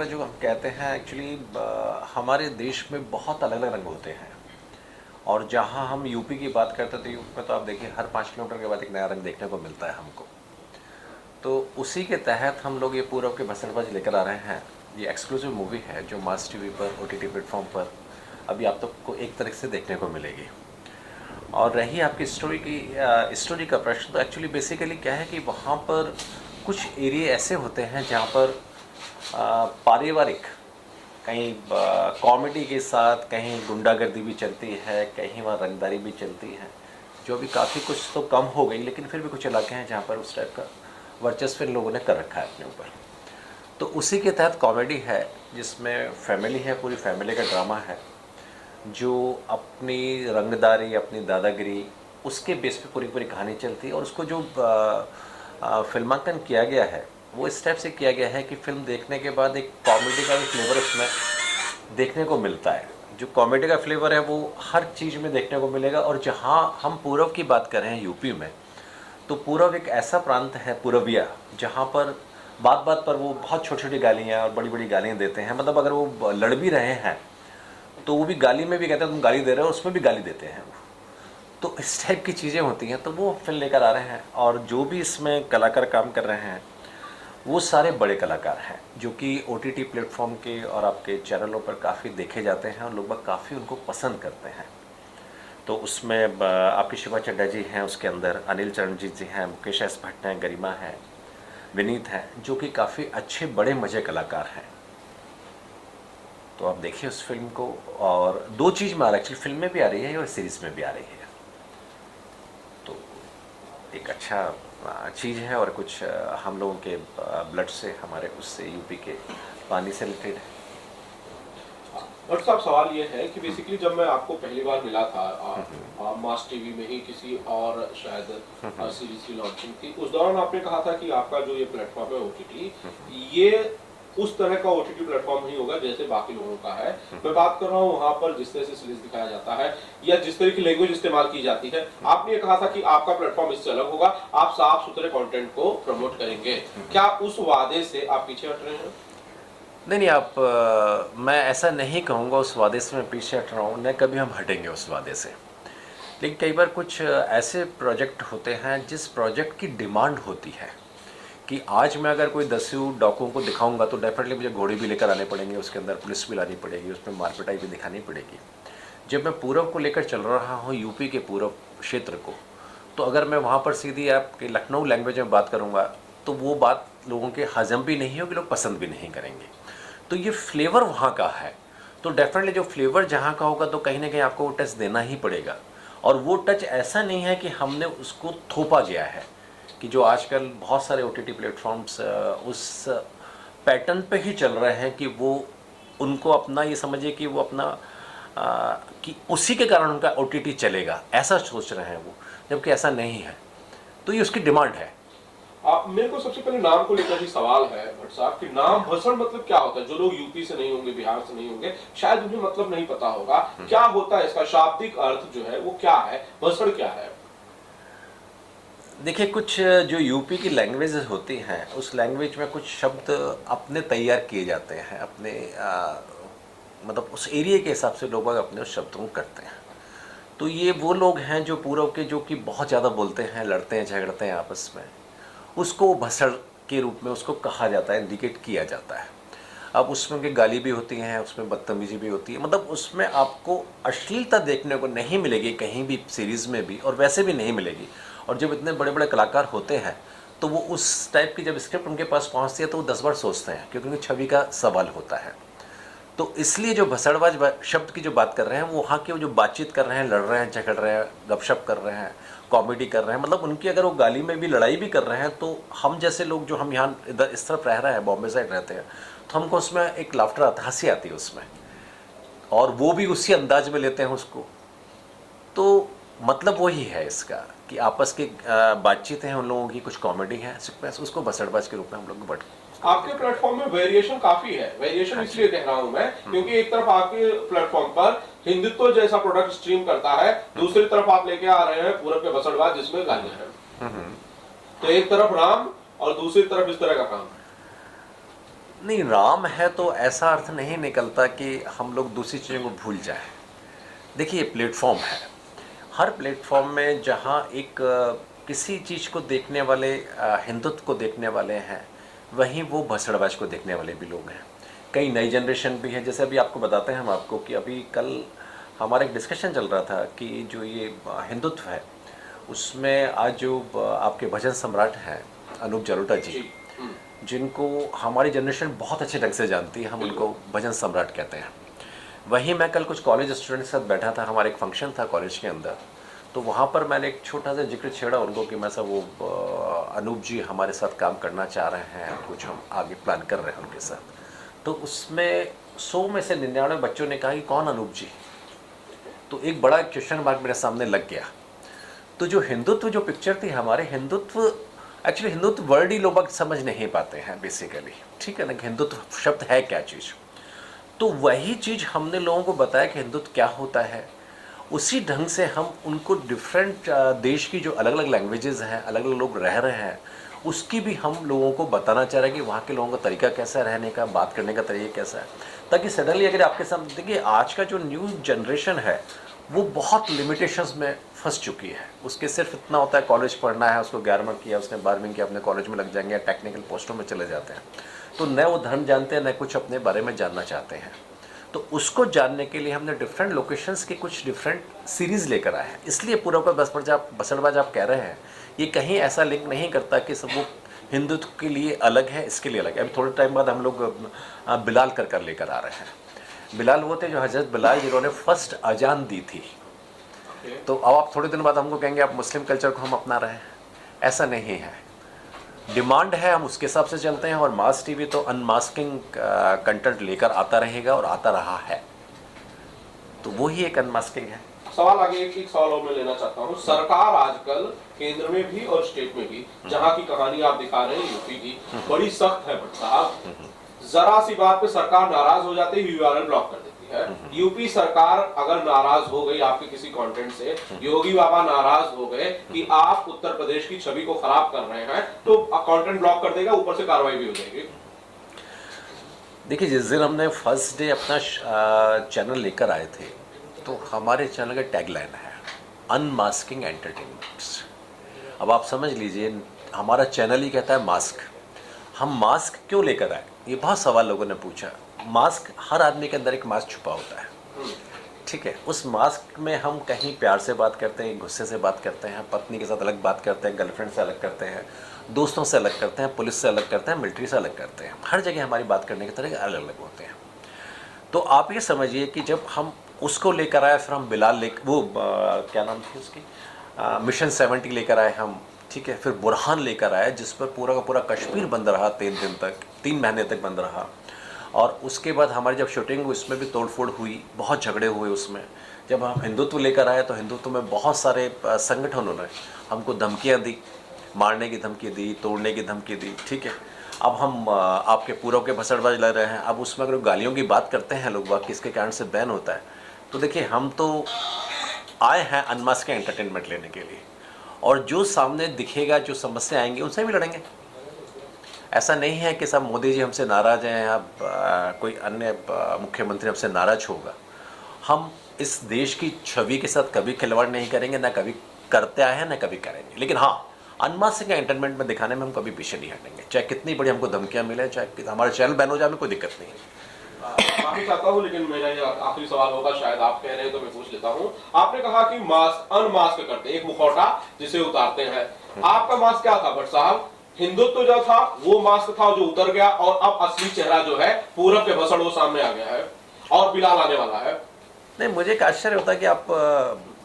जो हम कहते हैं एक्चुअली हमारे देश में बहुत अलग अलग रंग होते हैं। और जहाँ हम यूपी की बात करते थे, यूपी में तो आप देखिए हर 5 किलोमीटर के बाद एक नया रंग देखने को मिलता है हमको। तो उसी के तहत हम लोग ये पूरब के भसड़बाज लेकर आ रहे हैं। ये एक्सक्लूसिव मूवी है जो मास टीवी पर ओटीटी प्लेटफॉर्म पर अभी आप सबको एक तरह से देखने को मिलेगी। और रही आपकी स्टोरी का प्रश्न, तो एक्चुअली बेसिकली क्या है कि वहाँ पर कुछ एरिया ऐसे होते हैं जहाँ पर पारिवारिक कहीं कॉमेडी के साथ कहीं गुंडागर्दी भी चलती है, कहीं वहाँ रंगदारी भी चलती है, जो भी काफ़ी कुछ तो कम हो गई, लेकिन फिर भी कुछ इलाके हैं जहाँ पर उस टाइप का वर्चस्व इन लोगों ने कर रखा है अपने ऊपर। तो उसी के तहत कॉमेडी है जिसमें फैमिली है, पूरी फैमिली का ड्रामा है जो अपनी रंगदारी, अपनी दादागिरी, उसके बेस पे पूरी पूरी कहानी चलती है। और उसको जो फिल्मांकन किया गया है वो इस टाइप से किया गया है कि फिल्म देखने के बाद एक कॉमेडी का भी फ्लेवर उसमें देखने को मिलता है। जो कॉमेडी का फ्लेवर है वो हर चीज़ में देखने को मिलेगा। और जहाँ हम पूरब की बात कर रहे हैं यूपी में, तो पूरब एक ऐसा प्रांत है, पूरबिया, जहाँ पर बात बात पर वो बहुत छोटी छोटी गालियाँ और बड़ी बड़ी गालियाँ देते हैं। मतलब अगर वो लड़ भी रहे हैं तो वो भी गाली में भी कहते हैं तुम गाली दे रहे हो, उसमें भी गाली देते हैं। तो इस टाइप की चीज़ें होती हैं, तो वो फिल्म लेकर आ रहे हैं। और जो भी इसमें कलाकार काम कर रहे हैं वो सारे बड़े कलाकार हैं जो कि ओटीटी प्लेटफॉर्म के और आपके चैनलों पर काफ़ी देखे जाते हैं और लोग काफ़ी उनको पसंद करते हैं। तो उसमें आपकी शिवा चड्ढा जी हैं, उसके अंदर अनिल चरणजीत जी हैं, मुकेश एस भट्ट हैं, गरिमा है, विनीत हैं, जो कि काफ़ी अच्छे बड़े मज़े कलाकार हैं। तो आप देखिए उस फिल्म को। और दो चीज़ में आ रहा है एक्चुअली, फिल्म में भी आ रही है और सीरीज़ में भी आ रही है। तो एक अच्छा चीज़ है। और कुछ हम लोगों के ब्लड से, हमारे उससे यूपी के पानी से रिलेटेड है। डॉक्टर साहब, सवाल ये है कि बेसिकली जब मैं आपको पहली बार मिला था मास टीवी में ही किसी और शायद सीरीज की लॉन्चिंग थी, उस दौरान आपने कहा था कि आपका जो ये प्लेटफॉर्म है ओटीटी, ये उस तरह का ओटीटी प्लेटफॉर्म नहीं होगा जैसे बाकी लोगों का है। मैं बात कर रहा हूँ वहां पर जिस तरह से सीरीज दिखाया जाता है या जिस तरह की लैंग्वेज इस्तेमाल की जाती है। आपने ये कहा था कि आपका प्लेटफॉर्म इससे अलग होगा, आप साफ सुथरे कंटेंट को प्रमोट करेंगे। क्या उस वादे से आप पीछे हट रहे हैं? नहीं, मैं ऐसा नहीं कहूँगा उस वादे से मैं पीछे हट रहा हूँ, न कभी हम हटेंगे उस वादे से। लेकिन कई बार कुछ ऐसे प्रोजेक्ट होते हैं जिस प्रोजेक्ट की डिमांड होती है कि आज मैं अगर कोई 10 डॉकुओं को दिखाऊंगा तो डेफिनेटली मुझे घोड़े भी लेकर आने पड़ेंगे, उसके अंदर पुलिस भी लानी पड़ेगी, उसमें मारपिटाई भी दिखानी पड़ेगी। जब मैं पूरब को लेकर चल रहा हूँ, यूपी के पूरब क्षेत्र को, तो अगर मैं वहाँ पर सीधी आपके लखनऊ लैंग्वेज में बात करूँगा तो वो बात लोगों के हजम भी नहीं होगी, लोग पसंद भी नहीं करेंगे। तो ये फ्लेवर वहाँ का है, तो डेफिनेटली जो फ्लेवर जहाँ का होगा तो कहीं ना कहीं आपको वो टच देना ही पड़ेगा। और वो टच ऐसा नहीं है कि हमने उसको थोपा गया है, कि जो आजकल बहुत सारे ओटीटी प्लेटफॉर्म्स उस पैटर्न पे ही चल रहे हैं कि वो उनको अपना ये समझिए कि वो अपना कि उसी के कारण उनका ओटीटी चलेगा, ऐसा सोच रहे हैं वो, जबकि ऐसा नहीं है। तो ये उसकी डिमांड है। मेरे को सबसे पहले नाम को लेकर ही सवाल है भट्ट साहब कि नाम भसड़ मतलब क्या होता है? जो लोग यूपी से नहीं होंगे, बिहार से नहीं होंगे, शायद उन्हें मतलब नहीं पता होगा क्या होता है इसका शाब्दिक अर्थ जो है वो क्या है, भसड़ क्या है? देखिए, कुछ जो यूपी की लैंग्वेजेस होती हैं उस लैंग्वेज में कुछ शब्द अपने तैयार किए जाते हैं, अपने मतलब उस एरिया के हिसाब से लोग अपने उस शब्दों को करते हैं। तो ये वो लोग हैं जो पूरब के, जो कि बहुत ज़्यादा बोलते हैं, लड़ते हैं, झगड़ते हैं आपस में, उसको भसड़ के रूप में उसको कहा जाता है, इंडिकेट किया जाता है। अब उसमें की गाली भी होती हैं, उसमें बदतमीजी भी होती है, मतलब उसमें आपको अश्लीलता देखने को नहीं मिलेगी कहीं भी सीरीज़ में भी, और वैसे भी नहीं मिलेगी। और जब इतने बड़े बड़े कलाकार होते हैं तो वो उस टाइप की जब स्क्रिप्ट उनके पास पहुंचती है तो वो 10 बार सोचते हैं, क्योंकि उनकी छवि का सवाल होता है। तो इसलिए जो भसड़बाज शब्द की जो बात कर रहे हैं वो वहाँ के जो बातचीत कर रहे हैं, लड़ रहे हैं, झगड़ रहे हैं, गपशप कर रहे हैं, कॉमेडी कर रहे हैं, मतलब उनकी अगर वो गाली में भी लड़ाई भी कर रहे हैं, तो हम जैसे लोग जो हम यहाँ इधर इस तरफ रह रहे हैं, बॉम्बे साइड रहते हैं, तो हमको उसमें एक लाफ्टर आता, हंसी आती है उसमें, और वो भी उसी अंदाज में लेते हैं उसको। तो मतलब वही है इसका कि आपस की बातचीत है उन लोगों की, कुछ कॉमेडी है, उसको भसड़बाज के रूप में हम लोग बट आपके प्लेटफॉर्म में वेरिएशन काफी है। वेरिएशन इसलिए कह रहा हूं मैं क्योंकि एक तरफ आपके प्लेटफॉर्म पर हिंदुत्व जैसा प्रोडक्ट स्ट्रीम करता है, दूसरी तरफ आप लेके आ रहे हैं पूरब के भसड़बाज जिसमें गालियां हैं। तो एक तरफ राम और दूसरी तरफ इस तरह का काम। नहीं, राम है तो ऐसा अर्थ नहीं निकलता कि हम लोग दूसरी चीज़ों को भूल जाएं। देखिए, प्लेटफॉर्म है, हर प्लेटफॉर्म में जहाँ एक किसी चीज़ को देखने वाले हिंदुत्व को देखने वाले हैं, वहीं वो भसड़बाज को देखने वाले भी लोग हैं। कई नई जनरेशन भी है, जैसे अभी आपको बताते हैं हम आपको कि अभी कल हमारा एक डिस्कशन चल रहा था कि जो ये हिंदुत्व है उसमें आज जो आपके भजन सम्राट हैं अनूप जलोटा जी, जिनको हमारी जनरेशन बहुत अच्छे ढंग से जानती है, हम उनको भजन सम्राट कहते हैं। वहीं मैं कल कुछ कॉलेज स्टूडेंट के साथ बैठा था, हमारा एक फंक्शन था कॉलेज के अंदर, तो वहाँ पर मैंने एक छोटा सा जिक्र छेड़ा उनको कि मैं सब वो अनूप जी हमारे साथ काम करना चाह रहे हैं, कुछ हम आगे प्लान कर रहे हैं उनके साथ। तो उसमें 100 में से 99 बच्चों ने कहा कि कौन अनूप जी। तो एक बड़ा क्वेश्चन मार्क मेरे सामने लग गया। तो जो हिंदुत्व जो पिक्चर थी हमारे, हिंदुत्व एक्चुअली हिंदुत्व वर्ड ही लोग समझ नहीं पाते हैं बेसिकली, ठीक है ना, कि हिंदुत्व शब्द है क्या चीज़। तो वही चीज़ हमने लोगों को बताया कि हिंदुत्व क्या होता है। उसी ढंग से हम उनको डिफरेंट देश की जो अलग अलग लैंग्वेजेस हैं, अलग अलग लोग रह रहे हैं, उसकी भी हम लोगों को बताना चाह रहे हैं कि वहाँ के लोगों का तरीका कैसा है, रहने का, बात करने का तरीका कैसा है, ताकि सडनली अगर आपके सामने देखिए आज का जो न्यू जनरेशन है वो बहुत लिमिटेशंस में फंस चुकी है। उसके सिर्फ इतना होता है कॉलेज पढ़ना है, उसको 11वां किया, उसने 12वीं किया, अपने कॉलेज में लग जाएंगे या टेक्निकल पोस्टों में चले जाते हैं। तो न वो धर्म जानते हैं न कुछ अपने बारे में जानना चाहते हैं। तो उसको जानने के लिए हमने डिफरेंट लोकेशंस के कुछ डिफरेंट सीरीज़ लेकर आए हैं। इसलिए पूरा का बसड़बाज आप कह रहे हैं, ये कहीं ऐसा लिंक नहीं करता कि सब वो हिंदुत्व के लिए अलग है, इसके लिए अलग है। अभी थोड़े टाइम बाद हम लोग बिलाल कर लेकर आ रहे हैं। बिलाल वो थे जो हज़रत बिलाल जिन्होंने फर्स्ट अजान दी थी। तो अब आप थोड़े दिन बाद हमको कहेंगे आप मुस्लिम कल्चर को हम अपना रहे हैं, ऐसा नहीं है। डिमांड है, हम उसके हिसाब से चलते हैं। और मास टीवी तो अनमास्किंग कंटेंट लेकर आता रहेगा और आता रहा है, तो वो ही एक अनमास्किंग है। सवाल आगे एक सवाल और मैं लेना चाहता हूँ। सरकार आजकल केंद्र में भी और स्टेट में भी, जहाँ की कहानी आप दिखा रहे हैं यूपी की, बड़ी सख्त है भट्ट साहब। जरा सी बात पे सरकार नाराज हो जाती है, यूआरएल ब्लॉक कर देती है। यूपी सरकार अगर नाराज हो गई आपके किसी कंटेंट से, योगी बाबा नाराज हो गए कि आप उत्तर प्रदेश की छवि को खराब कर रहे हैं, तो कंटेंट ब्लॉक कर देगा, ऊपर से कार्रवाई भी हो जाएगी। देखिए, जिस दिन हमने फर्स्ट डे अपना चैनल लेकर आए थे, तो हमारे चैनल का टैगलाइन है अनमास्किंग एंटरटेनमेंट्स। अब आप समझ लीजिए, हमारा चैनल ही कहता है मास्क। हम मास्क क्यों लेकर आए, ये बहुत सवाल लोगों ने पूछा। मास्क, हर आदमी के अंदर एक मास्क छुपा होता है, ठीक है। उस मास्क में हम कहीं प्यार से बात करते हैं, गुस्से से बात करते हैं, पत्नी के साथ अलग बात करते हैं, गर्लफ्रेंड से अलग करते हैं, दोस्तों से अलग करते हैं, पुलिस से अलग करते हैं, मिलिट्री से अलग करते हैं। हर जगह हमारी बात करने के तरीके अलग अलग होते हैं। तो आप ये समझिए कि जब हम उसको लेकर आए, फिर हम बिलाल क्या नाम थी उसकी, मिशन 70 लेकर आए हम, ठीक है। फिर बुरहान लेकर आए, जिस पर पूरा का पूरा कश्मीर बंद रहा 3 दिन तक, 3 महीने तक बंद रहा। और उसके बाद हमारी जब शूटिंग हुई, उसमें भी तोड़फोड़ हुई, बहुत झगड़े हुए उसमें। जब हम हिंदुत्व लेकर आए, तो हिंदुत्व में बहुत सारे संगठनों ने हमको धमकियाँ दी, मारने की धमकी दी, तोड़ने की धमकी दी, ठीक है। अब हम आपके पूरब के भसड़बाज लग रहे हैं। अब उसमें अगर गालियों की बात करते हैं लोग बात, किसके कारण से बैन होता है, तो देखिए हम तो आए हैं अनमास्क के एंटरटेनमेंट लेने के लिए, और जो सामने दिखेगा, जो समस्या आएंगी, उनसे भी लड़ेंगे। ऐसा नहीं है कि सब मोदी जी हमसे नाराज़ हैं या कोई अन्य मुख्यमंत्री हमसे नाराज़ होगा। हम इस देश की छवि के साथ कभी खिलवाड़ नहीं करेंगे, ना कभी करते आए हैं, ना कभी करेंगे। लेकिन हाँ, अनमास्किंग एंटरटेनमेंट में दिखाने में हम कभी पीछे नहीं हटेंगे, चाहे कितनी बड़ी हमको धमकियाँ मिले, चाहे हमारा चैनल बैन हो जाए, हमें कोई दिक्कत नहीं है। माफी चाहता हूँ, लेकिन मेरा ये आखिरी सवाल होगा, शायद आप कह रहे हैं तो मैं पूछ लेता हूँ। आपने कहा कि मास्क अनमास्क करते हैं, एक मुखौटा जिसे उतारते हैं। आपका मास्क क्या था भट्ट साहब? हिंदुत्व जो था वो मास्क था जो उतर गया, और अब असली चेहरा जो है पूरब के भसड़ वो सामने आ गया है, और बिलाल आने वाला है। नहीं, मुझे एक आश्चर्य होता है कि आप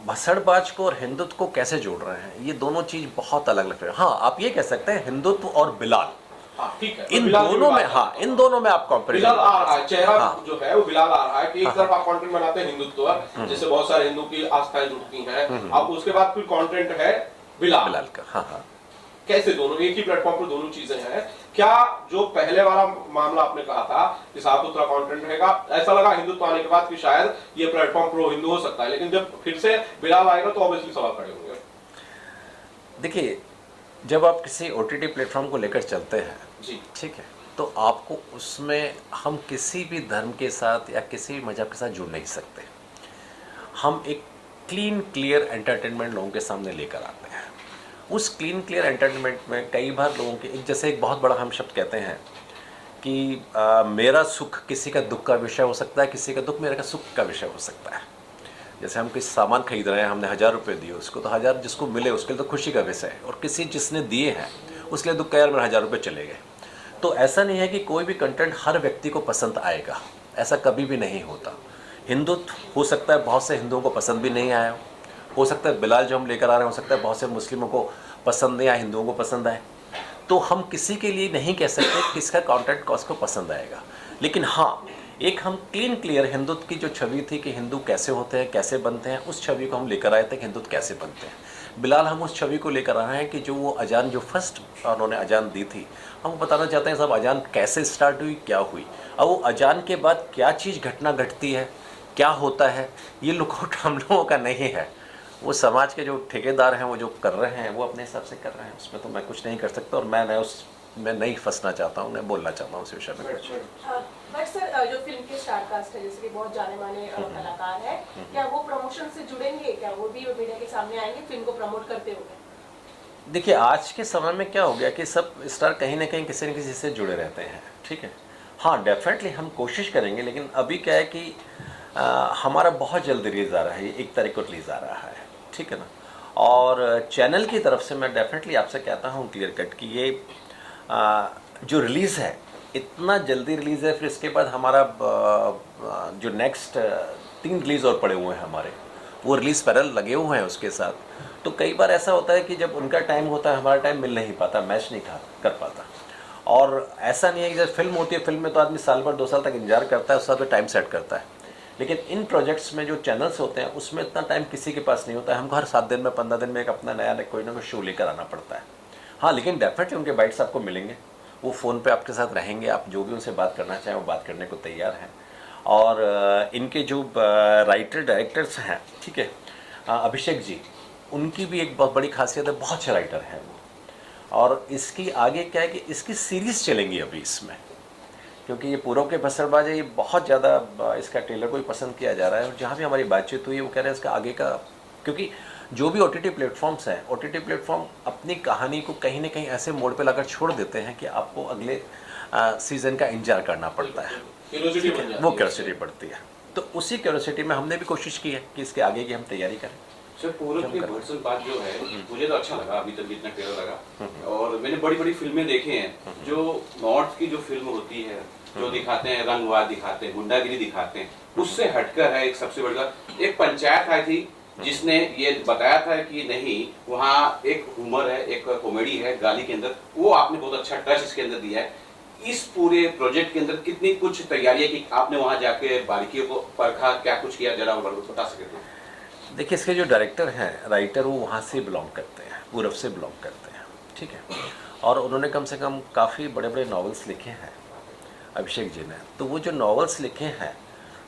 भसड़बाज को और हिंदुत्व को कैसे जोड़ रहे हैं। ये दोनों चीज बहुत अलग लग रही है। हाँ, आप ये कह सकते हैं हिंदुत्व और बिलाल, ठीक है, इन दोनों में, हाँ, इन दोनों में आप कंपैरिजन बिलाल आ रहा है, चेहरा जो है वो बिलाल आ रहा है कि एक तरफ आप कंटेंट बनाते हैं हिंदुत्व, जिससे बहुत सारे हिंदू की आस्थाएं जुड़ती हैं, अब उसके बाद फिर कंटेंट है बिलाल का। हाँ, कैसे दोनों एक ही प्लेटफॉर्म पर दोनों चीजें हैं? क्या जो पहले वाला मामला आपने कहा था कि साफ सुथरा कंटेंट रहेगा, ऐसा लगा हिंदुत्व आने के बाद कि शायद ये प्लेटफॉर्म प्रो हिंदू हो सकता है, लेकिन जब फिर से बिलाल आएगा तो ऑब्वियसली सवाल खड़े होंगे। देखिए, जब आप किसी OTT प्लेटफॉर्म को लेकर चलते हैं, जी, ठीक है, तो तो आपको उसमें हम किसी भी धर्म के साथ या किसी भी मज़हब के साथ जुड़ नहीं सकते। हम एक क्लीन क्लियर एंटरटेनमेंट लोगों के सामने लेकर आते हैं। उस क्लीन क्लियर एंटरटेनमेंट में कई बार लोगों के जैसे एक बहुत बड़ा हम शब्द कहते हैं कि मेरा सुख किसी का दुख का विषय हो सकता है, किसी का दुख मेरे का सुख का विषय हो सकता है। जैसे हम किसी सामान खरीद रहे हैं, हमने 1000 रुपये दिए, उसको तो 1000 जिसको मिले उसके लिए तो खुशी का विषय है, और किसी जिसने दिए हैं उसके लिए दुख का, यार मेरे 1000 रुपये चले गए। तो ऐसा नहीं है कि कोई भी कंटेंट हर व्यक्ति को पसंद आएगा, ऐसा कभी भी नहीं होता। हिंदुत्व हो सकता है बहुत से हिंदुओं को पसंद भी नहीं आया हो सकता है बिलाल जो हम लेकर आ रहे हैं हो सकता है बहुत से मुस्लिमों को पसंद नहीं आए, हिंदुओं को पसंद आए। तो हम किसी के लिए नहीं कह सकते किसका कंटेंट को पसंद आएगा। लेकिन हाँ, एक हम क्लीन क्लियर हिंदुत्व की जो छवि थी कि हिंदू कैसे होते हैं, कैसे बनते हैं, उस छवि को हम लेकर आए थे कि हिंदुत्व कैसे बनते हैं। बिलाल हम उस छवि को लेकर आ रहे हैं कि जो वो अजान जो फर्स्ट उन्होंने अजान दी थी, हम बताना चाहते हैं सब अजान कैसे स्टार्ट हुई, क्या हुई, अब वो अजान के बाद क्या चीज़ घटना घटती है, क्या होता है, ये लुकआउट हम लोगों का नहीं है। वो समाज के जो ठेकेदार हैं वो जो कर रहे हैं वो अपने हिसाब से कर रहे हैं, उसमें तो मैं कुछ नहीं कर सकता, और मैं नहीं फंसना चाहता हूँ, मैं बोलना चाहता हूँ उस विषय में कुछ। बट सर, जो फिल्म के स्टार कास्ट है, जैसे कि बहुत जाने माने कलाकार है, क्या वो प्रमोशन से जुड़ेंगे, क्या वो भी मीडिया के सामने आएंगे फिल्म को प्रमोट करते हुए? देखिए, आज के समय में क्या हो गया कि सब स्टार कहीं ना कहीं किसी न किसी से जुड़े रहते हैं, ठीक है। हाँ, डेफिनेटली हम कोशिश करेंगे, लेकिन अभी क्या है कि हमारा बहुत जल्द रिलीज़ आ रहा है, 1 तारीख को रिलीज़ आ रहा है, ठीक है ना। और चैनल की तरफ से मैं डेफिनेटली आपसे कहता हूँ क्लियर कट कि ये जो रिलीज़ है इतना जल्दी रिलीज़ है, फिर इसके बाद हमारा जो नेक्स्ट 3 रिलीज़ और पड़े हुए हैं हमारे, वो रिलीज़ पैरेलल लगे हुए हैं उसके साथ। तो कई बार ऐसा होता है कि जब उनका टाइम होता है हमारा टाइम मिल नहीं पाता, मैच नहीं कर पाता। और ऐसा नहीं है कि जब फिल्म होती है, फिल्म में तो आदमी साल भर 2 साल तक इंतजार करता है, उस साल में टाइम सेट करता है। लेकिन इन प्रोजेक्ट्स में जो चैनल्स होते हैं उसमें इतना टाइम किसी के पास नहीं होता है। हमको हर 7 दिन में 15 दिन में एक अपना नया कोई ना कोई शो लेकर आना पड़ता है। हाँ, लेकिन डेफिनेटली उनके बाइट्स आपको मिलेंगे, वो फ़ोन पे आपके साथ रहेंगे, आप जो भी उनसे बात करना चाहें वो बात करने को तैयार हैं। और इनके जो राइटर डायरेक्टर्स हैं, ठीक है, अभिषेक जी, उनकी भी एक बहुत बड़ी खासियत है, बहुत अच्छे राइटर हैं वो। और इसकी आगे क्या है कि इसकी सीरीज़ चलेंगी अभी इसमें, क्योंकि ये पूरब के बसरबाज है, ये बहुत ज़्यादा इसका ट्रेलर को भी पसंद किया जा रहा है। और जहाँ भी हमारी बातचीत हुई है वो कह रहे हैं इसका आगे का, क्योंकि जो भी OTT प्लेटफॉर्म्स हैं, OTT प्लेटफॉर्म अपनी कहानी को कहीं ना कहीं ऐसे मोड़ पे लाकर छोड़ देते हैं कि आपको अगले सीज़न का इंतजार करना पड़ता है, वो क्यूरियोसिटी बढ़ती है। तो उसी क्यूरियोसिटी में हमने भी कोशिश की है कि इसके आगे की हम तैयारी करें। सर, पूरब की वर्सल बात जो है मुझे तो अच्छा लगा अभी तक जितना ट्रेलर लगा। और मैंने बड़ी बड़ी फिल्में देखे हैं, जो नॉर्थ की जो फिल्म होती है, जो दिखाते हैं रंगवाद दिखाते हैं, गुंडागिरी दिखाते हैं, उससे हटकर है एक सबसे बड़ा एक पंचायत आई थी जिसने ये बताया था कि नहीं, वहाँ एक ह्यूमर है, एक कॉमेडी है गाली के अंदर, वो आपने बहुत अच्छा टच इसके अंदर दिया है। इस पूरे प्रोजेक्ट के अंदर कितनी कुछ तैयारी है कि आपने वहाँ जाके बारीकियों को परखा, क्या कुछ किया, जरा बता सके तो। देखिए, इसके जो डायरेक्टर हैं, राइटर, वो वहाँ से बिलोंग करते हैं, पूरब से बिलोंग करते हैं, ठीक है। और उन्होंने कम से कम काफ़ी बड़े बड़े नॉवेल्स लिखे हैं अभिषेक जी ने। तो वो जो नॉवेल्स लिखे हैं,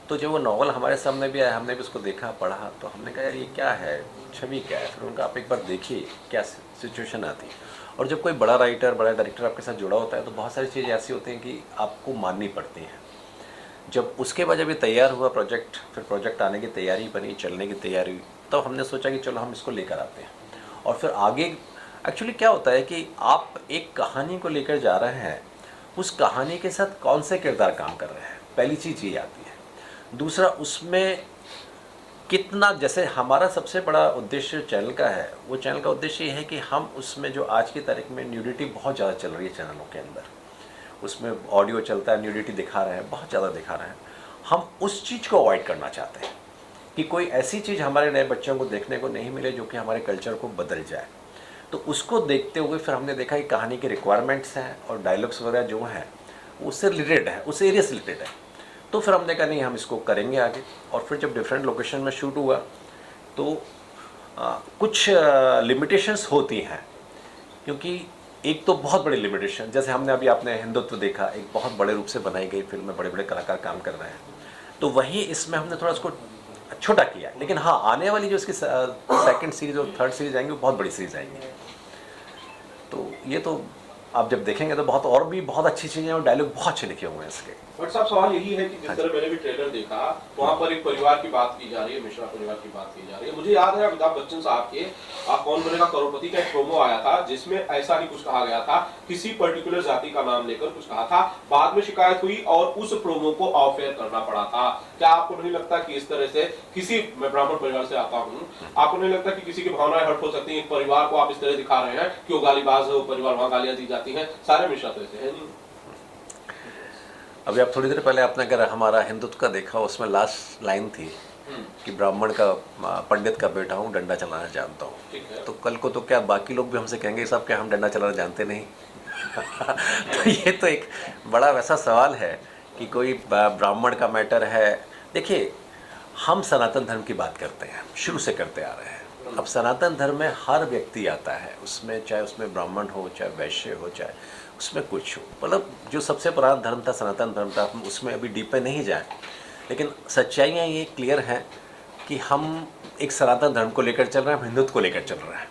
तो जब वो नॉवल हमारे सामने भी आया, हमने भी उसको देखा, पढ़ा, तो हमने कहा यार ये क्या है, छवि क्या है। फिर उनका आप एक बार देखिए क्या सिचुएशन आती है। और जब कोई बड़ा राइटर, बड़ा डायरेक्टर आपके साथ जुड़ा होता है तो बहुत सारी चीज़ें ऐसी होती हैं कि आपको माननी पड़ती हैं। जब उसके बाद जब ये तैयार हुआ प्रोजेक्ट, फिर प्रोजेक्ट आने की तैयारी बनी, चलने की तैयारी हुई, तो हमने सोचा कि चलो हम इसको लेकर आते हैं। और फिर आगे एक्चुअली क्या होता है कि आप एक कहानी को लेकर जा रहे हैं, उस कहानी के साथ कौन से किरदार काम कर रहे हैं, पहली चीज़ ये आती है। दूसरा, उसमें कितना, जैसे हमारा सबसे बड़ा उद्देश्य चैनल का है, वो चैनल का उद्देश्य ये है कि हम उसमें जो आज की तारीख में न्यूडिटी बहुत ज़्यादा चल रही है चैनलों के अंदर, उसमें ऑडियो चलता है, न्यूडिटी दिखा रहे हैं, बहुत ज़्यादा दिखा रहे हैं। हम उस चीज़ को अवॉइड करना चाहते हैं कि कोई ऐसी चीज़ हमारे नए बच्चों को देखने को नहीं मिले जो कि हमारे कल्चर को बदल जाए। तो उसको देखते हुए फिर हमने देखा कि कहानी के रिक्वायरमेंट्स हैं और डायलॉग्स वगैरह जो हैं उससे रिलेटेड है, उस एरिया से रिलेटेड है। तो फिर हमने कहा नहीं, हम इसको करेंगे आगे। और फिर जब डिफरेंट लोकेशन में शूट हुआ तो कुछ लिमिटेशंस होती हैं, क्योंकि एक तो बहुत बड़ी लिमिटेशन, जैसे हमने अभी आपने हिंदुत्व देखा, एक बहुत बड़े रूप से बनाई गई फिल्म में बड़े बड़े कलाकार काम कर रहे हैं, तो वहीं इसमें हमने थोड़ा उसको छोटा किया। लेकिन हाँ, आने वाली जो इसकी सेकंड सीरीज़ और थर्ड सीरीज़ आएंगी वो बहुत बड़ी सीरीज़ आएंगी। तो ये तो आप जब देखेंगे तो बहुत और भी बहुत अच्छी चीज़ें और डायलॉग बहुत अच्छे लिखे हुए हैं इसके। बट साहब सवाल यही है कि जिस तरह मैंने भी ट्रेलर देखा, वहाँ पर एक परिवार की बात की जा रही है, मिश्रा परिवार की बात की जा रही है। मुझे याद है अमिताभ बच्चन साहब के कौन बनेगा करोड़पति का एक प्रोमो आया था, जिसमें ऐसा ही कुछ कहा गया था, किसी पर्टिकुलर जाति का नाम लेकर कुछ कहा था, बाद में शिकायत हुई और उस प्रोमो को ऑफ एयर करना पड़ा था। क्या आपको नहीं लगता कि इस तरह से किसी, मैं ब्राह्मण परिवार से आता हूँ, आपको नहीं लगता कि किसी की भावनाएं हर्ट हो सकती हैं? परिवार को आप इस तरह दिखा रहे हैं कि वो गालीबाज है, वो परिवार, वहां गालियां दी जाती हैं, सारे मिश्रा तरह से है नहीं। अभी आप थोड़ी देर पहले आपने अगर हमारा हिंदुत्व का देखा, उसमें लास्ट लाइन थी कि ब्राह्मण का पंडित का बेटा हूँ, डंडा चलाना जानता हूँ। तो कल को तो क्या बाकी लोग भी हमसे कहेंगे साहब क्या हम डंडा चलाना जानते नहीं? तो ये तो एक बड़ा वैसा सवाल है कि कोई ब्राह्मण का मैटर है। देखिए, हम सनातन धर्म की बात करते हैं, शुरू से करते आ रहे हैं। अब सनातन धर्म में हर व्यक्ति आता है, उसमें चाहे उसमें ब्राह्मण हो, चाहे वैश्य हो, चाहे उसमें कुछ हो, मतलब जो सबसे पुराना धर्म था सनातन धर्म था, हम उसमें अभी डीप में नहीं जाएं, लेकिन सच्चाइयाँ ये क्लियर हैं कि हम एक सनातन धर्म को लेकर चल रहे हैं, हम हिंदुत्व को लेकर चल रहे हैं।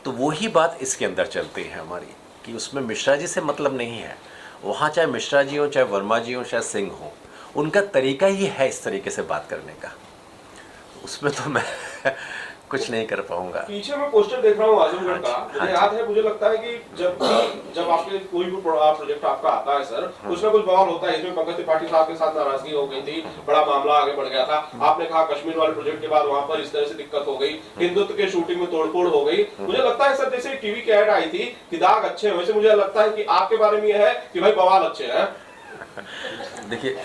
तो वही बात इसके अंदर चलती है हमारी कि उसमें मिश्रा जी से मतलब नहीं है। वहाँ चाहे मिश्रा जी हो, चाहे वर्मा जी हो, चाहे सिंह हो, उनका तरीका ही है इस तरीके से बात करने का। उसमें तो मैं कुछ नहीं कर पाऊंगा। पीछे मैं पोस्टर देख रहा हूँ आजमगढ़ का, मुझे याद है, मुझे लगता है कि जब आपके कोई भी प्रोजेक्ट आपका आता है सर, कुछ ना कुछ बवाल होता है। इसमें पंकज त्रिपाठी साहब के साथ नाराजगी हो गई थी, बड़ा मामला आगे बढ़ गया था। आपने कहा कश्मीर वाले प्रोजेक्ट के बाद वहां पर इस तरह से दिक्कत हो गई, हिंदुत्व के शूटिंग में तोड़फोड़ हो गई। मुझे लगता है सर, जैसे टीवी की ऐड आई थी कि दाग अच्छे हैं, वैसे मुझे लगता है कि आपके बारे में यह है कि भाई बवाल अच्छे हैं। देखिए,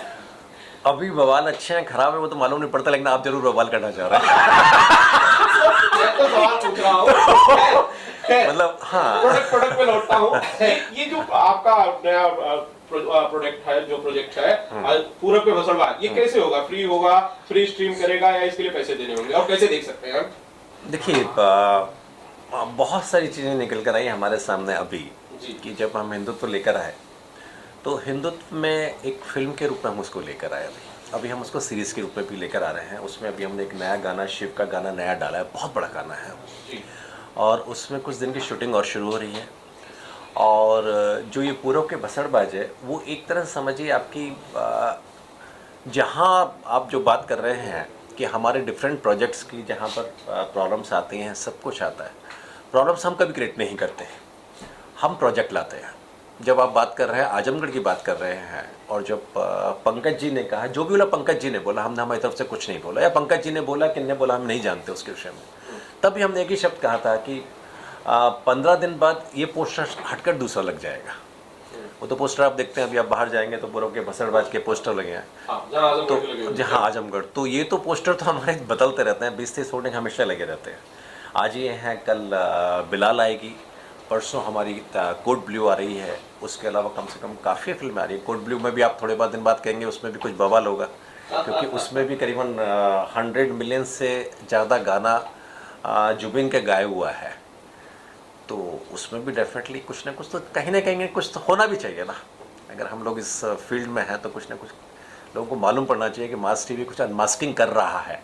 अभी बवाल अच्छे हैं खराब है वो तो मालूम नहीं पड़ता, लेकिन आप जरूर बवाल करना चाह रहे हैं। तो सवाल पूछ रहा हूँ, मतलब हाँ, प्रोडक्ट पे लौटता हूँ। ये जो आपका नया प्रोजेक्ट है पूरब पे भसड़बाज, ये कैसे होगा? फ्री होगा, फ्री स्ट्रीम करेगा या इसके लिए पैसे देने होंगे, और कैसे देख सकते हैं हम? देखिए, बहुत सारी चीज़ें निकल कर आई हमारे सामने अभी कि जब हम हिंदुत्व लेकर आए तो हिंदुत्व में एक फिल्म के रूप में हम उसको लेकर आए। अभी हम उसको सीरीज़ के रूप में भी लेकर आ रहे हैं। उसमें अभी हमने एक नया गाना, शिव का गाना नया डाला है, बहुत बड़ा गाना है और उसमें कुछ दिन की शूटिंग और शुरू हो रही है। और जो ये पूरब के भसड़बाज है वो एक तरह से समझिए आपकी, जहाँ आप जो बात कर रहे हैं कि हमारे डिफरेंट प्रोजेक्ट्स की जहाँ पर प्रॉब्लम्स आती हैं, सब कुछ आता है। प्रॉब्लम्स हम कभी क्रिएट नहीं करते, हम प्रोजेक्ट लाते हैं। जब आप बात कर रहे हैं, आजमगढ़ की बात कर रहे हैं, और जब पंकज जी ने कहा, जो भी बोला पंकज जी ने बोला, हमने हमारी तरफ से कुछ नहीं बोला, या पंकज जी ने बोला, किन्ने बोला, हम नहीं जानते उसके विषय में। तभी हमने एक ही शब्द कहा था कि 15 दिन बाद ये पोस्टर हटकर दूसरा लग जाएगा। वो तो पोस्टर आप देखते हैं, अभी आप बाहर जाएंगे तो पूरब के भसड़बाज के पोस्टर लगे हैं, तो जहाँ आजमगढ़, तो ये तो पोस्टर तो हमारे बदलते रहते हैं, 20-30 होर्डिंग हमेशा लगे रहते हैं। आज ये हैं, कल बिलाल आएगी, परसों हमारी कोड ब्लू आ रही है, उसके अलावा कम से कम काफ़ी फिल्में आ रही है। कोड ब्लू में भी आप थोड़े बाद दिन बाद कहेंगे उसमें भी कुछ बवाल होगा, क्योंकि उसमें भी करीबन 100 मिलियन से ज़्यादा गाना जुबिन के गाया हुआ है। तो उसमें भी डेफिनेटली कुछ ना कहीं कुछ तो होना भी चाहिए ना। अगर हम लोग इस फील्ड में हैं तो कुछ ना कुछ लोगों को मालूम पड़ना चाहिए कि मास टीवी कुछ अनमास्किंग कर रहा है।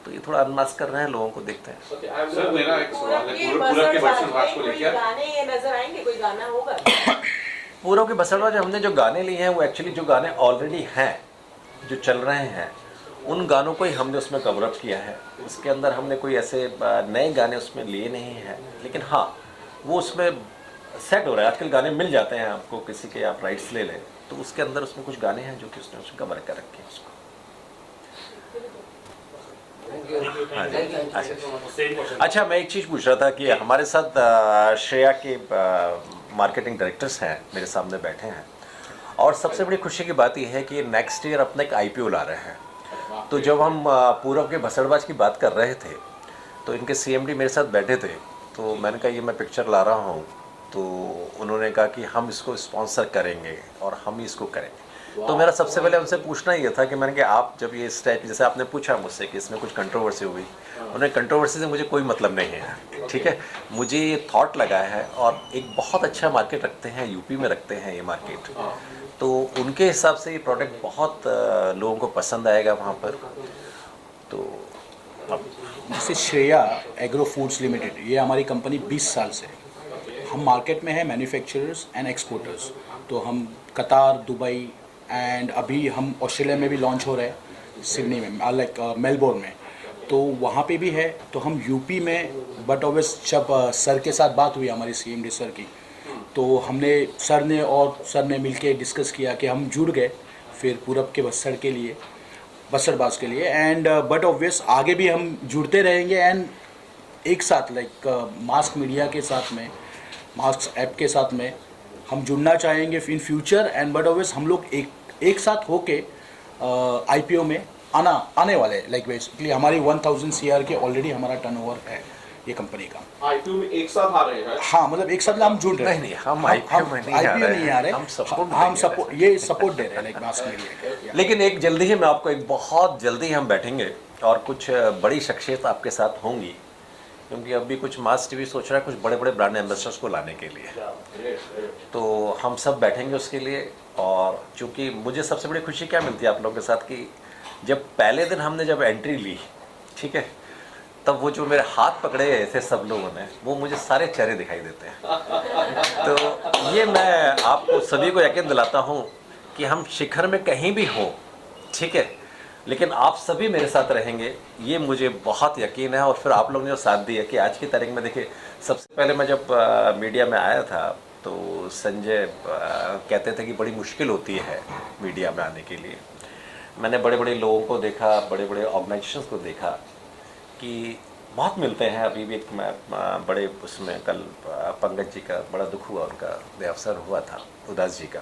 तो ये थोड़ा अनमास्क कर रहे हैं, लोगों को देखते हैं। सर मेरा एक सवाल है, पूरब के भसड़बाज को लेकर गाने नजर आएंगे, कोई गाना होगा? पूरब के भसड़बाज हमने जो गाने लिए हैं वो एक्चुअली जो गाने ऑलरेडी हैं, जो चल रहे हैं, उन गानों को ही हमने उसमें कवर अप किया है। उसके अंदर हमने कोई ऐसे नए गाने उसमें लिए नहीं हैं, लेकिन हाँ वो उसमें सेट हो रहा है। आजकल गाने मिल जाते हैं आपको, किसी के आप राइट्स ले लें तो उसके अंदर उसमें कुछ गाने हैं जो कि उसने उसमें कवर कर रखे हैं उसको। अच्छा, मैं एक चीज़ पूछ रहा था कि हमारे साथ श्रेया के मार्केटिंग डायरेक्टर्स हैं, मेरे सामने बैठे हैं, और सबसे बड़ी खुशी की बात यह है कि नेक्स्ट ईयर अपना एक IPO ला रहे हैं। तो जब हम पूरब के भसड़बाज की बात कर रहे थे तो इनके CMD मेरे साथ बैठे थे, तो मैंने कहा ये मैं पिक्चर ला रहा हूँ, तो उन्होंने कहा कि हम इसको स्पॉन्सर करेंगे और हम ही इसको करेंगे। तो मेरा सबसे पहले उनसे पूछना ये था कि मैंने कहा आप जब ये इस टाइप, जैसे आपने पूछा मुझसे कि इसमें कुछ कंट्रोवर्सी हुई, उन्हें कंट्रोवर्सी से मुझे कोई मतलब नहीं है, ठीक है। मुझे ये थॉट लगा है और एक बहुत अच्छा मार्केट रखते हैं, यूपी में रखते हैं ये मार्केट, तो उनके हिसाब से ये प्रोडक्ट बहुत लोगों को पसंद आएगा वहाँ पर। तो जैसे श्रेया एग्रो फूड्स लिमिटेड, ये हमारी कंपनी 20 साल से है। हम मार्केट में है मैन्युफैक्चरर्स एंड एक्सपोर्टर्स। तो हम कतार, दुबई एंड अभी हम ऑस्ट्रेलिया में भी लॉन्च हो रहे हैं, सिडनी में, लाइक मेलबोर्न में, तो वहाँ पे भी है। तो हम यूपी में, बट ऑब्वियस जब सर के साथ बात हुई हमारी CMD सर की, तो हमने सर ने मिलके डिस्कस किया कि हम जुड़ गए फिर पूरब के बसड़बाज के लिए एंड बट ऑब्वियस आगे भी हम जुड़ते रहेंगे एंड एक साथ लाइक मास्क मीडिया के साथ में, मास्क ऐप के साथ में हम जुड़ना चाहेंगे in future and but obvious हम लोग एक साथ होके IPO में आने वाले, लाइक बेसिकली हमारी 1000 CR के ऑलरेडी हमारा टर्नओवर है ये कंपनी का। IPO में एक साथ आ रहे हैं? हाँ, मतलब एक साथ हम जुड़ रहे हैं। नहीं, हम IPO में नहीं आ रहे, हम सपोर्ट दे रहे हैं लाइक मास्क मीडिया के। लेकिन एक जल्दी ही मैं आपको बहुत जल्दी हम बैठेंगे और कुछ बड़ी शख्सियत आपके साथ होंगी, क्योंकि अभी कुछ मास TV सोच रहा है कुछ बड़े बड़े ब्रांड एम्बेसडर्स को लाने के लिए, तो हम सब बैठेंगे उसके लिए। और चूँकि मुझे सबसे बड़ी खुशी क्या मिलती है आप लोगों के साथ कि जब पहले दिन हमने जब एंट्री ली, ठीक है, तब वो जो मेरे हाथ पकड़े गए थे सब लोगों ने, वो मुझे सारे चेहरे दिखाई देते हैं। तो ये मैं आपको सभी को यकीन दिलाता हूँ कि हम शिखर में कहीं भी हों, ठीक है, लेकिन आप सभी मेरे साथ रहेंगे, ये मुझे बहुत यकीन है। और फिर आप लोगों ने जो साथ दिया कि आज की तारीख में देखिए, सबसे पहले मैं जब मीडिया में आया था तो संजय कहते थे कि बड़ी मुश्किल होती है मीडिया में आने के लिए। मैंने बड़े बड़े लोगों को देखा, बड़े बड़े ऑर्गेनाइजेशंस को देखा कि बहुत मिलते हैं। अभी भी मैं बड़े उसमें कल पंकज जी का बड़ा दुख हुआ, उनका देहावसान हुआ था, उदास जी का,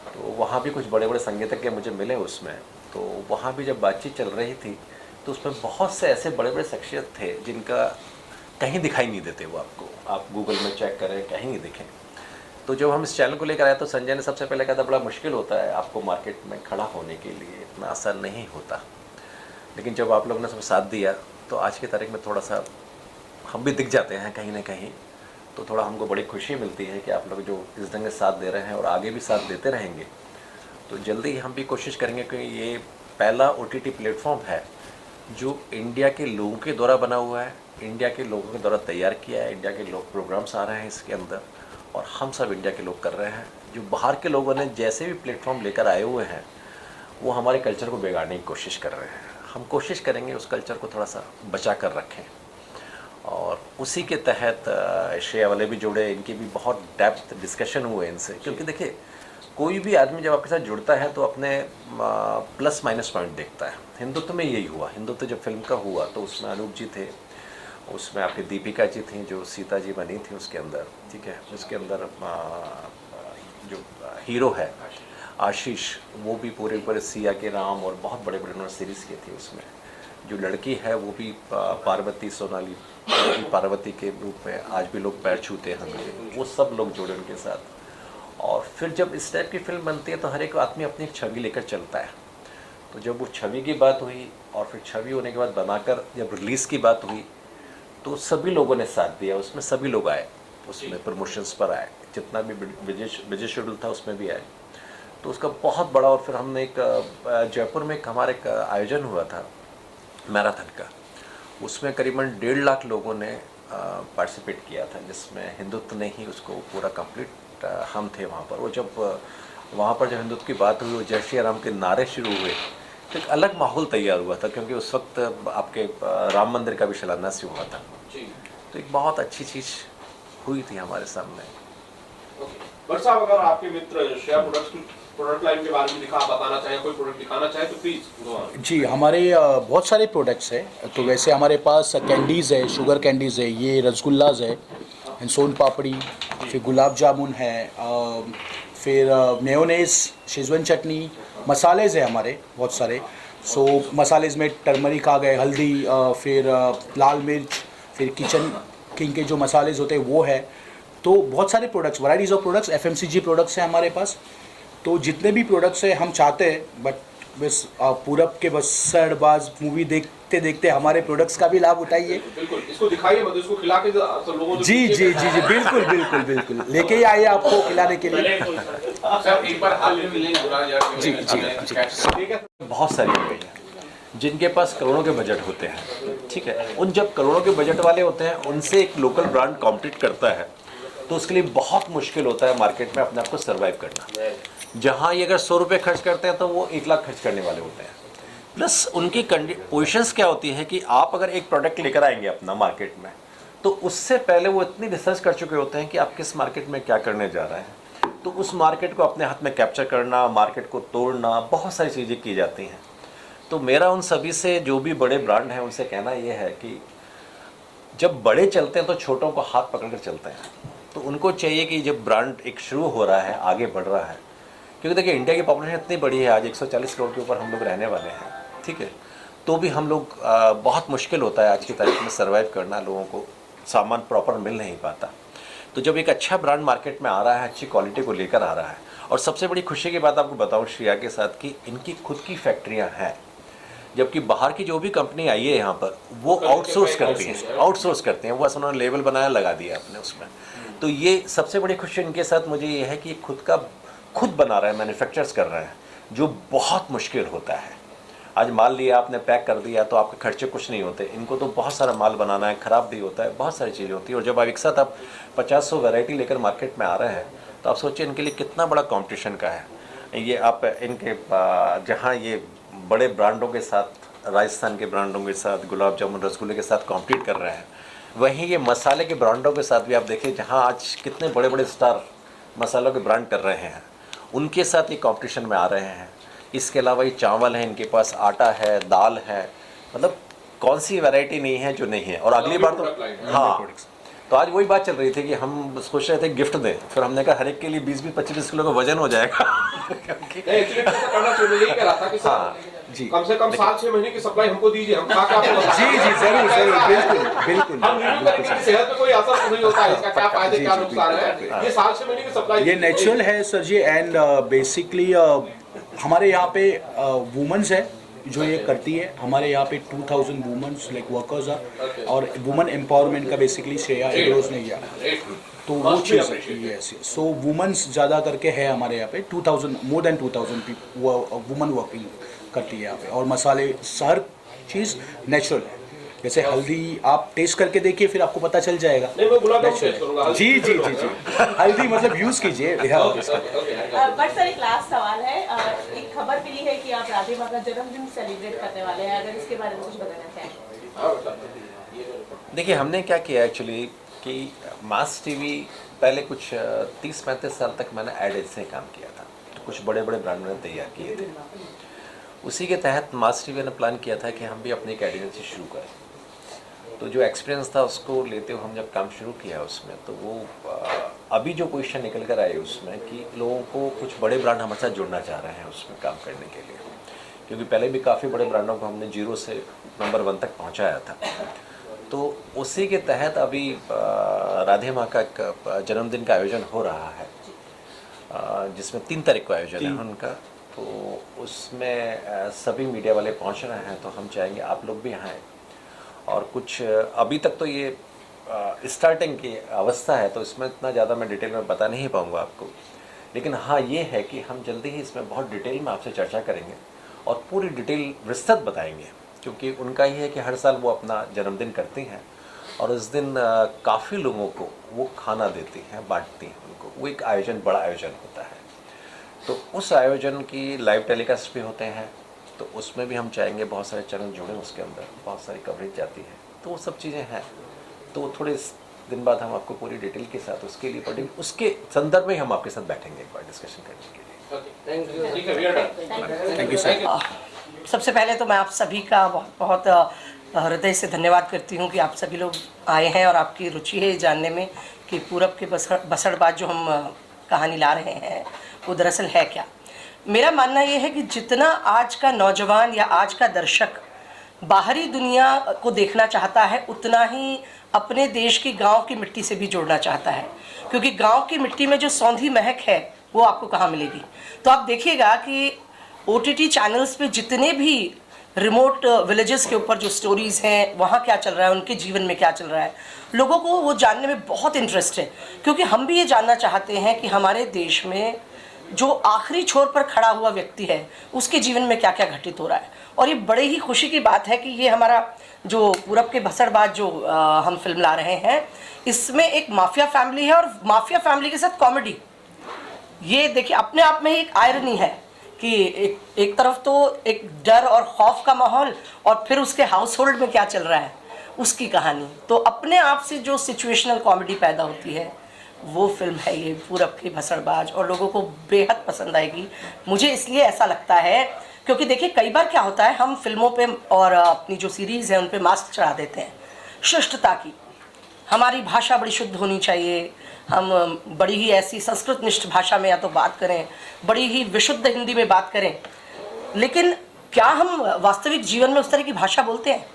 तो वहाँ भी कुछ बड़े बड़े संगीतज्ञ मुझे मिले उसमें। तो वहाँ भी जब बातचीत चल रही थी तो उसमें बहुत से ऐसे बड़े बड़े शख्सियत थे जिनका कहीं दिखाई नहीं देते, वो आपको आप गूगल में चेक करें कहीं नहीं दिखें। तो जब हम इस चैनल को लेकर आए तो संजय ने सबसे पहले कहा था बड़ा मुश्किल होता है आपको मार्केट में खड़ा होने के लिए, इतना आसान नहीं होता। लेकिन जब आप लोगों ने सब साथ दिया तो आज की तारीख में थोड़ा सा हम भी दिख जाते हैं कहीं ना कहीं, तो थोड़ा हमको बड़ी खुशी मिलती है कि आप लोग जो इस ढंग से साथ दे रहे हैं और आगे भी साथ देते रहेंगे। तो जल्दी ही हम भी कोशिश करेंगे कि ये पहला OTT प्लेटफॉर्म है जो इंडिया के लोगों के द्वारा बना हुआ है, इंडिया के लोगों के द्वारा तैयार किया है, इंडिया के लोग प्रोग्राम्स आ रहे हैं इसके अंदर और हम सब इंडिया के लोग कर रहे हैं। जो बाहर के लोगों ने जैसे भी प्लेटफॉर्म लेकर आए हुए हैं वो हमारे कल्चर को बिगाड़ने की कोशिश कर रहे हैं। हम कोशिश करेंगे उस कल्चर को थोड़ा सा बचा कर रखें और उसी के तहत श्रेया वाले भी जुड़े, इनकी भी बहुत डेप्थ डिस्कशन हुए इनसे, क्योंकि देखिए कोई भी आदमी जब आपके साथ जुड़ता है तो अपने प्लस माइनस पॉइंट देखता है। हिंदुत्व में यही हुआ, हिंदुत्व जब फिल्म का हुआ तो उसमें अनूप जी थे, उसमें आपकी दीपिका जी थी जो सीता जी बनी थी उसके अंदर, ठीक है, उसके अंदर जो हीरो है आशीष, वो भी पूरे सिया के राम और बहुत बड़े बड़े उन्होंने सीरीज़ की थी। उसमें जो लड़की है वो भी पार्वती, सोनाली पार्वती के रूप में आज भी लोग पैर छूते हैं, वो सब लोग जुड़े उनके साथ। और फिर जब इस टाइप की फिल्म बनती है तो हर एक आदमी अपनी एक छवि लेकर चलता है। तो जब वो छवि की बात हुई और फिर छवि होने के बाद बनाकर जब रिलीज़ की बात हुई तो सभी लोगों ने साथ दिया, उसमें सभी लोग आए, उसमें प्रमोशंस पर आए, जितना भी बिजी शेड्यूल था उसमें भी आए। तो उसका बहुत बड़ा, और फिर हमने एक जयपुर में एक हमारे एक आयोजन हुआ था मैराथन का, उसमें करीबन 1.5 लाख लोगों ने पार्टिसिपेट किया था, जिसमें हिंदुत्व ने ही उसको पूरा कंप्लीट, हम थे वहाँ पर। वो जब वहाँ पर जब हिंदुत्व की बात हुई, वो जय श्री राम के नारे शुरू हुए तो एक अलग माहौल तैयार हुआ था, क्योंकि उस वक्त आपके राम मंदिर का भी शिलान्यास हुआ था। तो एक बहुत अच्छी चीज़ हुई थी हमारे सामने। बट साहब, अगर आपके मित्र श्रेया प्रोडक्ट लाइन के बारे में बताना चाहें, कोई प्रोडक्ट दिखाना चाहे तो प्लीज़। जी, हमारे बहुत सारे प्रोडक्ट्स हैं। तो वैसे हमारे पास कैंडीज़ है, शुगर कैंडीज़ है, ये रसगुल्लाज है, सोन पापड़ी, फिर गुलाब जामुन है, फिर मेयोनेज़, शेजवान चटनी, मसालेज़ है हमारे बहुत सारे। सो मसालेज़ में टर्मरिक आ गए, हल्दी, फिर लाल मिर्च, फिर किचन किंग के जो मसालेज़ होते हैं वो है। तो बहुत सारे products, varieties of products, FMCG products हैं हमारे पास। तो जितने भी प्रोडक्ट्स हैं हम चाहते हैं बट बस पूरब के बसड़बाज मूवी देखते देखते हमारे प्रोडक्ट्स का भी लाभ उठाइए। बिल्कुल, इसको दिखाइए, मतलब इसको खिला के तो लोगों जी जी जी जी बिल्कुल बिल्कुल बिल्कुल लेके ही आइए आपको खिलाने के लिए। सर एक बार हाथ में मिलेंगे जी जी जी। बहुत सारी लोग हैं जिनके पास करोड़ों के बजट होते हैं, ठीक है, उन जब करोड़ों के बजट वाले होते हैं उनसे एक लोकल ब्रांड कॉम्पीट करता है तो उसके लिए बहुत मुश्किल होता है मार्केट में अपने आप को सर्वाइव करना। जहाँ ये अगर 100 रुपये खर्च करते हैं तो वो 1 लाख खर्च करने वाले होते हैं। प्लस उनकी पोजिशंस क्या होती है कि आप अगर एक प्रोडक्ट लेकर आएंगे अपना मार्केट में, तो उससे पहले वो इतनी रिसर्च कर चुके होते हैं कि आप किस मार्केट में क्या करने जा रहे हैं। तो उस मार्केट को अपने हाथ में कैप्चर करना, मार्केट को तोड़ना, बहुत सारी चीज़ें की जाती हैं। तो मेरा उन सभी से, जो भी बड़े ब्रांड हैं, उनसे कहना ये है कि जब बड़े चलते हैं तो छोटों को हाथ पकड़ कर चलते हैं। तो उनको चाहिए कि जब ब्रांड एक शुरू हो रहा है, आगे बढ़ रहा है, क्योंकि देखिए इंडिया की पॉपुलेशन इतनी बड़ी है, आज 140 करोड़ के ऊपर हम लोग रहने वाले हैं, ठीक है। तो भी हम लोग बहुत मुश्किल होता है आज की तारीख में सर्वाइव करना, लोगों को सामान प्रॉपर मिल नहीं पाता। तो जब एक अच्छा ब्रांड मार्केट में आ रहा है, अच्छी क्वालिटी को लेकर आ रहा है, और सबसे बड़ी खुशी की बात आपको बताऊं श्रेया के साथ कि इनकी खुद की फैक्ट्रियां हैं, जबकि बाहर की जो भी कंपनी आई है यहाँ पर वो आउटसोर्स करती हैं, वो बस उन्होंने लेबल बनाया, लगा दिया अपने उसमें। तो ये सबसे बड़ी खुशी इनके साथ मुझे ये है कि खुद बना रहे हैं, मैन्युफैक्चर्स कर रहे हैं, जो बहुत मुश्किल होता है। आज माल लिया आपने, पैक कर दिया, तो आपके खर्चे कुछ नहीं होते। इनको तो बहुत सारा माल बनाना है, ख़राब भी होता है, बहुत सारी चीज़ें होती है। और जब आप एक साथ आप 50-100 वैरायटी लेकर मार्केट में आ रहे हैं, तो आप सोचिए इनके लिए कितना बड़ा कंपटीशन का है ये। आप इनके जहाँ ये बड़े ब्रांडों के साथ, राजस्थान के ब्रांडों के साथ, गुलाब जामुन, रसगुल्ले के साथ कॉम्पीट कर रहे हैं, वहीं ये मसाले के ब्रांडों के साथ भी आप देखिए, जहाँ आज कितने बड़े बड़े स्टार मसालों के ब्रांड कर रहे हैं, उनके साथ ये कंपटीशन में आ रहे हैं। इसके अलावा ये चावल है, इनके पास आटा है, दाल है, मतलब कौन सी वैरायटी नहीं है जो नहीं है। और अगली बार तो हाँ, तो आज वही बात चल रही थी कि हम सोच रहे थे गिफ्ट दें, फिर हमने कहा हर एक के लिए 20-25 किलो का वजन हो जाएगा। जी, कम से कम 7-6 महीने की सप्लाई हमको दीजिए, हम खा के आपको जी जरूर बिल्कुल। हम रिव्यू करेंगे कि सेहत पे कोई असर नहीं होता है, इसका क्या फायदे क्या नुकसान है। ये 7-6 महीने की सप्लाई ये नेचुरल है सर जी। एंड बेसिकली हमारे यहाँ पे वुमेन्स है जो ये करती है। हमारे यहाँ पे 2000 वुमेन्स लाइक वर्कर्स आर, और वुमेन एम्पावरमेंट का बेसिकली श्रेया एग्रोज ने किया, तो वो चीज़ यस। सो वुमेन्स ज़्यादा करके है हमारे यहाँ पे 2000, मोर देन 2000 वुमेन वर्किंग करती है यहाँ पे। और मसाले हर चीज़ नेचुरल है। जैसे हल्दी आप टेस्ट करके देखिए, फिर आपको पता चल जाएगा। नहीं, मैं गुलाब जामुन टेस्ट करूंगा। जी हल्दी मतलब यूज़ कीजिए। बट सर एक लास्ट सवाल है, एक खबर मिली है कि आप राधे माँ का जन्मदिन सेलिब्रेट करने वाले हैं, अगर इसके बारे में कुछ बताना चाहें। देखिए हमने क्या किया एक्चुअली कि मास टीवी पहले कुछ 30-35 साल तक मैंने एड एजेंसी में काम किया था, तो कुछ बड़े बड़े ब्रांड मैंने तैयार किए थे। उसी के तहत मास टीवी ने प्लान किया था कि हम भी अपनी एक एजेंसी शुरू करें। तो जो एक्सपीरियंस था उसको लेते हुए हम जब काम शुरू किया उसमें, तो वो अभी जो पोजीशन निकल कर आई उसमें कि लोगों को कुछ बड़े ब्रांड हमारे साथ जुड़ना चाह रहे हैं उसमें काम करने के लिए, क्योंकि पहले भी काफ़ी बड़े ब्रांडों को हमने 0 से नंबर 1 तक पहुंचाया था। तो उसी के तहत अभी राधे माँ का एक जन्मदिन का आयोजन हो रहा है, जिसमें 3 तारीख को आयोजन है उनका। तो उसमें सभी मीडिया वाले पहुंच रहे हैं, तो हम चाहेंगे आप लोग भी यहाँ आएँ। और कुछ अभी तक तो ये स्टार्टिंग की अवस्था है, तो इसमें इतना ज़्यादा मैं डिटेल में बता नहीं पाऊँगा आपको, लेकिन हाँ ये है कि हम जल्दी ही इसमें बहुत डिटेल में आपसे चर्चा करेंगे और पूरी डिटेल विस्तृत बताएंगे, क्योंकि उनका ही है कि हर साल वो अपना जन्मदिन करती हैं और उस दिन काफ़ी लोगों को वो खाना देती हैं, बांटती हैं उनको। वो एक आयोजन, बड़ा आयोजन होता है। तो उस आयोजन की लाइव टेलीकास्ट भी होते हैं, तो उसमें भी हम चाहेंगे बहुत सारे चैनल जुड़े, उसके अंदर बहुत सारी कवरेज जाती है, तो वो सब चीज़ें हैं। तो थोड़े दिन बाद हम आपको पूरी डिटेल के साथ उसके लिए पढ़ेंगे, उसके संदर्भ में हम आपके साथ बैठेंगे एक बार डिस्कशन करने के लिए। Thank you sir. सबसे पहले तो मैं आप सभी का बहुत हृदय से धन्यवाद करती हूँ कि आप सभी लोग आए हैं और आपकी रुचि है जानने में कि पूरब के बसड़बाज जो हम कहानी ला रहे हैं वो दरअसल है क्या। मेरा मानना ये है कि जितना आज का नौजवान या आज का दर्शक बाहरी दुनिया को देखना चाहता है, उतना ही अपने देश की गांव की मिट्टी से भी जुड़ना चाहता है, क्योंकि गांव की मिट्टी में जो सौंधी महक है वो आपको कहाँ मिलेगी। तो आप देखिएगा कि OTT चैनल्स पे जितने भी रिमोट विलेजेस के ऊपर जो स्टोरीज़ हैं, वहाँ क्या चल रहा है, उनके जीवन में क्या चल रहा है, लोगों को वो जानने में बहुत इंटरेस्ट है, क्योंकि हम भी ये जानना चाहते हैं कि हमारे देश में जो आखिरी छोर पर खड़ा हुआ व्यक्ति है उसके जीवन में क्या क्या घटित हो रहा है। और ये बड़े ही खुशी की बात है कि ये हमारा जो पूरब के भसड़बाज जो हम फिल्म ला रहे हैं, इसमें एक माफिया फैमिली है और माफिया फैमिली के साथ कॉमेडी। ये देखिए अपने आप में ही एक आयरनी है कि एक तरफ तो एक डर और खौफ का माहौल और फिर उसके हाउस होल्ड में क्या चल रहा है उसकी कहानी। तो अपने आप से जो सिचुएशनल कॉमेडी पैदा होती है वो फिल्म है ये पूरब की भसड़बाज, और लोगों को बेहद पसंद आएगी। मुझे इसलिए ऐसा लगता है क्योंकि देखिए कई बार क्या होता है, हम फिल्मों पे और अपनी जो सीरीज़ है उन पे मास्क चढ़ा देते हैं शिष्टता की। हमारी भाषा बड़ी शुद्ध होनी चाहिए, हम बड़ी ही ऐसी संस्कृत निष्ठ भाषा में या तो बात करें, बड़ी ही विशुद्ध हिंदी में बात करें, लेकिन क्या हम वास्तविक जीवन में उस तरह की भाषा बोलते हैं?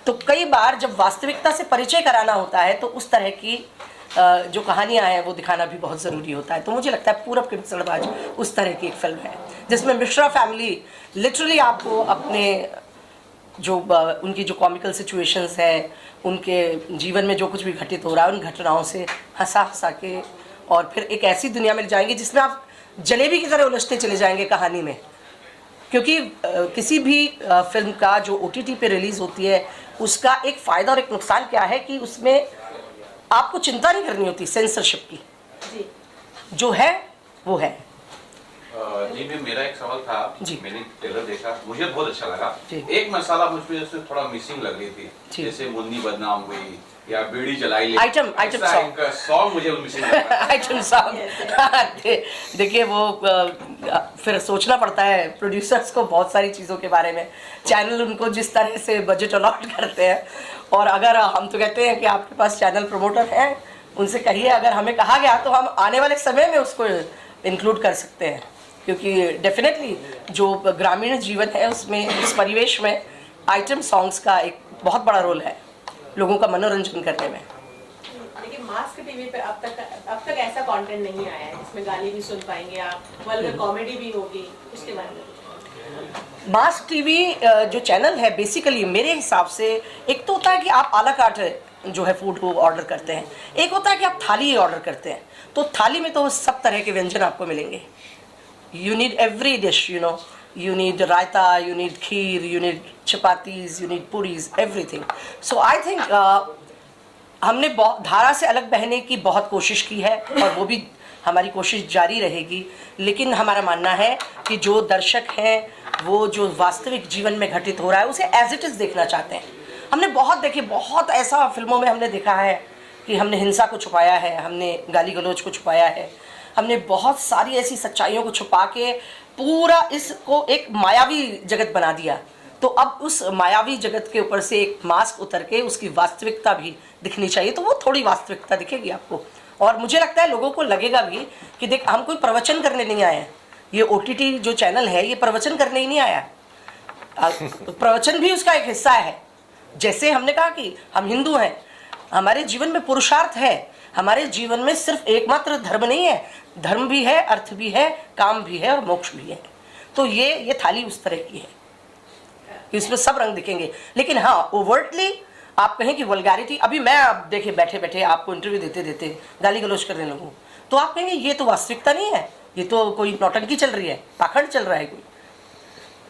तो कई बार जब वास्तविकता से परिचय कराना होता है तो उस तरह की जो कहानियाँ हैं वो दिखाना भी बहुत ज़रूरी होता है। तो मुझे लगता है पूरब के भसड़बाज उस तरह की एक फिल्म है जिसमें मिश्रा फैमिली लिटरली आपको अपने जो उनकी जो कॉमिकल सिचुएशंस है, उनके जीवन में जो कुछ भी घटित हो रहा है उन घटनाओं से हंसा हंसा के और फिर एक ऐसी दुनिया में जाएंगे जिसमें आप जलेबी की तरह उलझते चले जाएंगे कहानी में। क्योंकि किसी भी फिल्म का जो OTT पे रिलीज़ होती है उसका एक फ़ायदा और एक नुकसान क्या है कि उसमें आपको चिंता नहीं करनी होती सेंसरशिप की, जो है वो है। जी मैं मेरा एक सवाल था जी। मैंने ट्रेलर देखा, मुझे बहुत अच्छा लगा। जी। एक मसाला मुझ पे उसमें थोड़ा मिसिंग लग रही थी, जी। जैसे मुन्नी बदनाम हुई या बीड़ी जलाई ले, आइटम सॉन्ग मुझे मिसिंग लगा। आइटम सॉन्ग देखिए वो फिर सोचना पड़ता है प्रोड्यूसर्स को बहुत सारी चीज़ों के बारे में। चैनल उनको जिस तरह से बजट अलॉट करते हैं, और अगर हम तो कहते हैं कि आपके पास चैनल प्रमोटर हैं उनसे कहिए, अगर हमें कहा गया तो हम आने वाले समय में उसको इंक्लूड कर सकते हैं, क्योंकि डेफिनेटली जो ग्रामीण जीवन है उसमें उस परिवेश में आइटम सॉन्ग्स का एक बहुत बड़ा रोल है लोगों का मनोरंजन करने में। लेकिन मास्क टीवी पे अब तक ऐसा कंटेंट नहीं आया है जिसमें गाली भी सुन पाएंगे आप, वल्गर कॉमेडी भी होगी, उसके बारे में। मास्क टीवी जो चैनल है बेसिकली मेरे हिसाब से एक तो होता है कि आप आला कार्ट जो है फूड को ऑर्डर करते हैं, एक होता है कि आप थाली ऑर्डर करते हैं। तो थाली में तो सब तरह के व्यंजन आपको मिलेंगे। You need every dish, you know. You need raita, you need kheer, you need chapatis, you need puris, everything. So I think हमने धारा से अलग बहने की बहुत कोशिश की है और वो भी हमारी कोशिश जारी रहेगी। लेकिन हमारा मानना है कि जो दर्शक हैं वो जो वास्तविक जीवन में घटित हो रहा है उसे एज इट इज़ देखना चाहते हैं। हमने बहुत ऐसा फिल्मों में हमने देखा है कि हमने हिंसा को छुपाया है, हमने गाली गलौज को छुपाया है, हमने बहुत सारी ऐसी सच्चाइयों को छुपा के पूरा इसको एक मायावी जगत बना दिया। तो अब उस मायावी जगत के ऊपर से एक मास्क उतर के उसकी वास्तविकता भी दिखनी चाहिए, तो वो थोड़ी वास्तविकता दिखेगी आपको। और मुझे लगता है लोगों को लगेगा भी कि देख हम कोई प्रवचन करने नहीं आए हैं, ये OTT जो चैनल है ये प्रवचन करने ही नहीं आया, प्रवचन भी उसका एक हिस्सा है। जैसे हमने कहा कि हम हिंदू हैं, हमारे जीवन में पुरुषार्थ है, हमारे जीवन में सिर्फ एकमात्र धर्म नहीं है, धर्म भी है, अर्थ भी है, काम भी है और मोक्ष भी है। तो ये थाली उस तरह की है, इसमें सब रंग दिखेंगे। लेकिन हाँ ओवर्टली आप कहें कि वल्गैरिटी, अभी मैं आप देखिए बैठे बैठे आपको इंटरव्यू देते देते गाली गलौज करने लगूँ तो आप कहेंगे ये तो वास्तविकता नहीं है, ये तो कोई नौटंकी चल रही है, पाखंड चल रहा है कोई।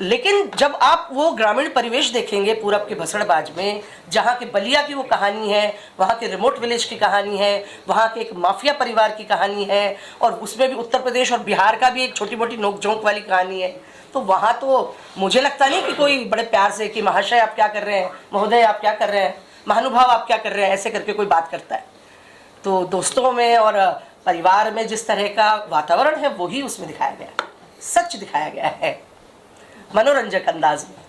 लेकिन जब आप वो ग्रामीण परिवेश देखेंगे पूरब के भसड़बाज में, जहाँ के बलिया की वो कहानी है, वहाँ के रिमोट विलेज की कहानी है, वहाँ के एक माफिया परिवार की कहानी है, और उसमें भी उत्तर प्रदेश और बिहार का भी एक छोटी मोटी नोक झोंक वाली कहानी है, तो वहाँ तो मुझे लगता नहीं कि कोई बड़े प्यार से कि महाशय आप क्या कर रहे हैं, महोदय आप क्या कर रहे हैं, महानुभाव आप क्या कर रहे हैं, ऐसे करके कोई बात करता है। तो दोस्तों में और परिवार में जिस तरह का वातावरण है वही उसमें दिखाया गया है, सच दिखाया गया है मनोरंजक अंदाज में।